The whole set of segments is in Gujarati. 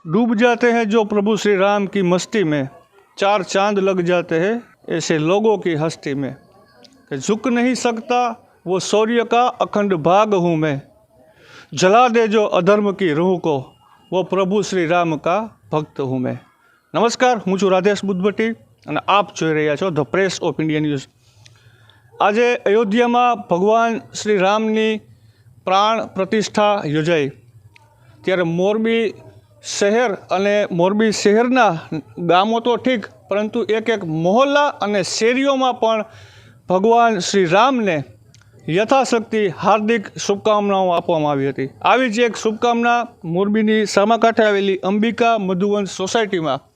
डूब जाते हैं जो प्रभु श्री राम की मस्ती में, चार चांद लग जाते हैं ऐसे लोगों की हस्ती में, कि झुक नहीं सकता वो सूर्य का अखंड भाग हूँ मैं, जला दे जो अधर्म की रूह को, वो प्रभु श्री राम का भक्त हूँ मैं। नमस्कार, હું છું રાધેશ બુદ્ધભટ્ટી અને આપ જોઈ રહ્યા છો the press of India news. આજે અયોધ્યામાં ભગવાન શ્રી રામની પ્રાણ પ્રતિષ્ઠા યોજાઈ ત્યારે મોરબી શહેર અને મોરબી શહેરના ગામો તો ઠીક, પરંતુ એક મહોલ્લા અને શેરીઓમાં પણ ભગવાન શ્રી રામને યથાશક્તિ હાર્દિક શુભકામનાઓ આપવામાં આવી હતી। આવી જ એક શુભકામના મોરબીની સામાકાંઠે આવેલી અંબિકા મધુવંશ સોસાયટીમાં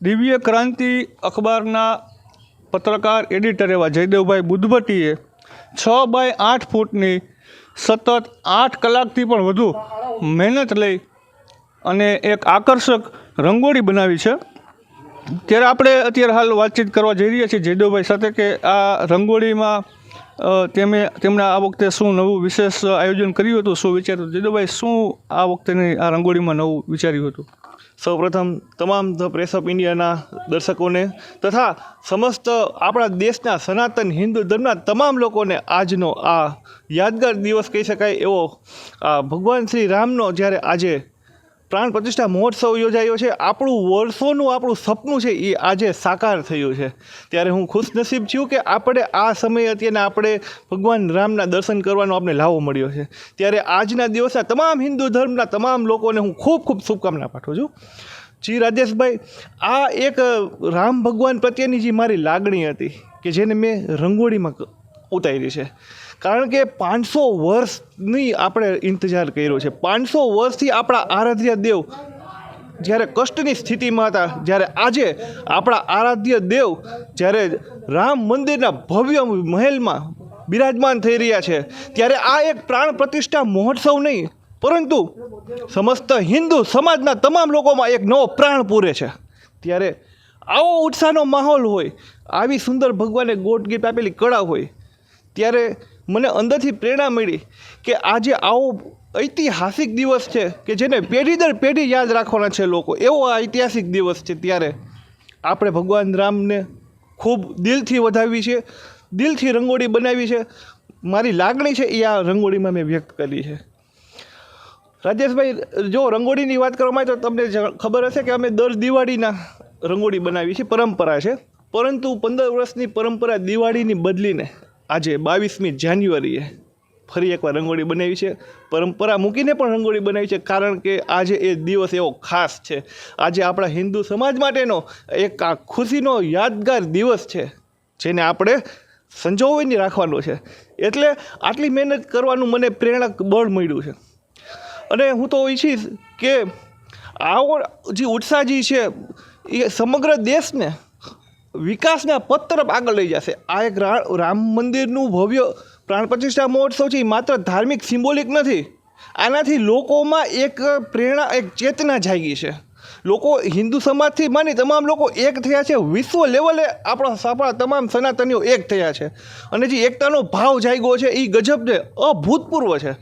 દિવ્ય ક્રાંતિ અખબારના પત્રકાર એડિટર એવા જયદેવભાઈ બુદ્ધભટ્ટીએ 6x8 ફૂટની સતત 8 કલાકથી પણ વધુ મહેનત લઈ અને એક આકર્ષક રંગોળી બનાવી છે। ત્યારે આપણે અત્યારે હાલ વાતચીત કરવા જઈ રહ્યા છીએ જયદેવભાઈ સાથે કે આ રંગોળીમાં તેમણે આ વખતે શું નવું વિશેષ આયોજન કર્યું હતું, શું વિચાર્યું? જયદેવભાઈ, શું આ વખતેની આ રંગોળીમાં નવું વિચાર્યું હતું? સૌપ્રથમ તમામ ધ પ્રેસ ઓફ ઇન્ડિયાના દર્શકોને તથા સમસ્ત આપણા દેશના સનાતન હિન્દુ ધર્મના તમામ લોકોને આજનો આ યાદગાર દિવસ કહી શકાય એવો આ ભગવાન શ્રી રામનો જ્યારે આજે પ્રાણ પ્રતિષ્ઠા મહોત્સવ યોજાયો છે, આપણું વર્ષોનું આપણું સપનું છે એ આજે સાકાર થયું છે। ત્યારે હું ખુશનસીબ છું કે આપણે આ સમયે અત્યારે આપણે ભગવાન રામના દર્શન કરવાનો આપણે લાવો મળ્યો છે। ત્યારે આજના દિવસના તમામ હિન્દુ ધર્મના તમામ લોકોને હું ખૂબ ખૂબ શુભકામના પાઠવું છું। જી રાજેશભાઈ, આ એક રામ ભગવાન પ્રત્યેની જે મારી લાગણી હતી કે જેને મેં રંગોળીમાં ઉતારી છે, કારણ કે 500 વર્ષની આપણે ઇંતજાર કર્યો છે। 500 વર્ષથી આપણા આરાધ્ય દેવ જ્યારે કષ્ટની સ્થિતિમાં હતા, જ્યારે આજે આપણા આરાધ્ય દેવ જ્યારે રામ મંદિરના ભવ્ય મહેલમાં બિરાજમાન થઈ રહ્યા છે, ત્યારે આ એક પ્રાણ પ્રતિષ્ઠા મહોત્સવ નહીં પરંતુ સમસ્ત હિન્દુ સમાજના તમામ લોકોમાં એક નવો પ્રાણ પૂરે છે। ત્યારે આવો ઉત્સાહનો માહોલ હોય, આવી સુંદર ભગવાને ગોટ ગીત આપેલી કળા હોય, ત્યારે મને અંદરથી પ્રેરણા મળી કે આજે આવો ઐતિહાસિક દિવસ છે કે જેને પેઢી દર પેઢી યાદ રાખવાના છે લોકો, એવો આ ઐતિહાસિક દિવસ છે। ત્યારે આપણે ભગવાન રામને ખૂબ દિલથી વધાવી છે, દિલથી રંગોળી બનાવી છે। મારી લાગણી છે એ આ રંગોળીમાં મેં વ્યક્ત કરી છે। રાજેશભાઈ, જો રંગોળીની વાત કરવામાં આવે તો તમને ખબર હશે કે અમે દર દિવાળીના રંગોળી બનાવી છે, પરંપરા છે। પરંતુ 15 વર્ષની પરંપરા દિવાળીની બદલીને આજે 22મી જાન્યુઆરીએ ફરી એકવાર રંગોળી બનાવી છે, પરંપરા મૂકીને પણ રંગોળી બનાવી છે, કારણ કે આજે એ દિવસ એવો ખાસ છે। આજે આપણા હિન્દુ સમાજ માટેનો એક આ ખુશીનો યાદગાર દિવસ છે જેને આપણે સંજોવીને રાખવાનો છે। એટલે આટલી મહેનત કરવાનું મને પ્રેરણા બળ મળ્યું છે અને હું તો ઈચ્છીશ કે આવો જે ઉત્સાહ જે છે એ સમગ્ર દેશને વિકાસના પથ તરફ આગળ લઈ જશે। આ એક રામ મંદિરનું ભવ્ય પ્રાણ પ્રતિષ્ઠા મહોત્સવ છે, એ માત્ર ધાર્મિક સિમ્બોલિક નથી, આનાથી લોકોમાં એક પ્રેરણા, એક ચેતના જાગી છે। લોકો હિન્દુ સમાજથી માની તમામ લોકો એક થયા છે, વિશ્વ લેવલે આપણા તમામ સનાતનીઓ એક થયા છે અને જે એકતાનો ભાવ જાગ્યો છે એ ગજબ છે, અભૂતપૂર્વ છે।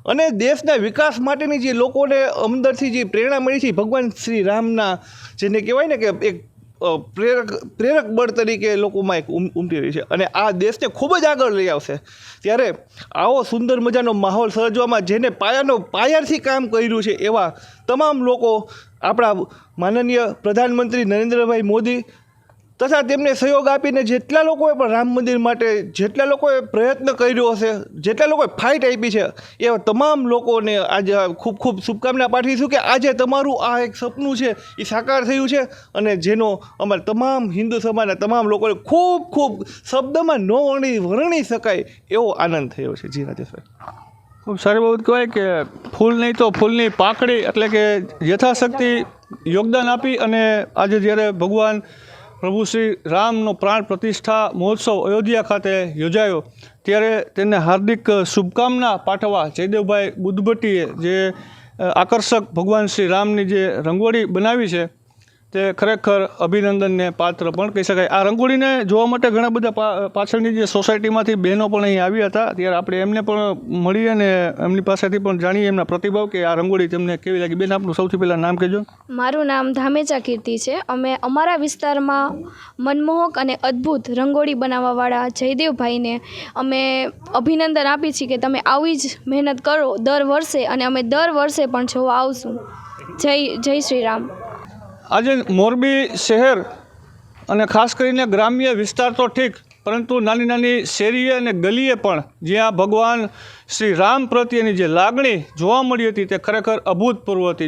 અને દેશના વિકાસ માટેની જે લોકોને અંદરથી જે પ્રેરણા મળી છે ભગવાન શ્રી રામના, જેને કહેવાય ને કે એક પ્રેરક બળ તરીકે લોકોમાં એક ઉમટી રહી છે અને આ દેશને ખૂબ જ આગળ લઈ આવશે। ત્યારે આવો સુંદર મજાનો માહોલ સર્જવામાં જેને પાયાથી કામ કર્યું છે એવા તમામ લોકો, આપણા માનનીય પ્રધાનમંત્રી નરેન્દ્રભાઈ મોદી તથા તેમને સહયોગ આપીને જેટલા લોકોએ પણ રામ મંદિર માટે જેટલા લોકોએ પ્રયત્ન કર્યો હશે, જેટલા લોકોએ ફાઇટ આપી છે, એવા તમામ લોકોને આજે ખૂબ ખૂબ શુભકામના પાઠવીશું કે આજે તમારું આ એક સપનું છે એ સાકાર થયું છે અને જેનો અમારા તમામ હિન્દુ સમાજના તમામ લોકોને ખૂબ ખૂબ શબ્દમાં ન વર્ણી શકાય એવો આનંદ થયો છે। જી રાજેશભાઈ, ખૂબ સારી બાબત કહેવાય કે ફૂલ નહીં તો ફૂલની પાંખડી, એટલે કે યથાશક્તિ યોગદાન આપી અને આજે જ્યારે ભગવાન પ્રભુ શ્રી રામનો પ્રાણ પ્રતિષ્ઠા મહોત્સવ અયોધ્યા ખાતે યોજાયો ત્યારે તેને હાર્દિક શુભકામના પાઠવવા જયદેવભાઈ બુદ્ધભટ્ટીએ જે આકર્ષક ભગવાન શ્રી રામની જે રંગોળી બનાવી છે તે ખરેખર અભિનંદનને પાત્ર પણ કહી શકાય. આ રંગોળીને જોવા માટે ઘણા બધા પાછળની જે સોસાયટીમાંથી બહેનો પણ અહીં આવ્યા હતા. ત્યારે આપણે એમને પણ મળીએ અને એમની પાસેથી પણ જાણીએ એમના પ્રતિભાવ કે આ રંગોળી તેમને કેવી લાગી. બેન, આપનું સૌથી પહેલાં નામ કહેજો. મારું નામ ધામેચા કીર્તિ છે. અમે અમારા વિસ્તારમાં મનમોહક અને અદ્ભુત રંગોળી બનાવવાવાળા જયદેવભાઈને અમે અભિનંદન આપી છીએ કે તમે આવી જ મહેનત કરો દર વર્ષે, અને અમે દર વર્ષે પણ જોવા આવશું. જય શ્રી રામ. આજે મોરબી શહેર અને ખાસ કરીને ગ્રામ્ય વિસ્તાર તો ઠીક, પરંતુ નાની નાની શેરીએ અને ગલીએ પણ જ્યાં ભગવાન શ્રી રામ પ્રત્યેની જે લાગણી જોવા મળી હતી તે ખરેખર અભૂતપૂર્વ હતી.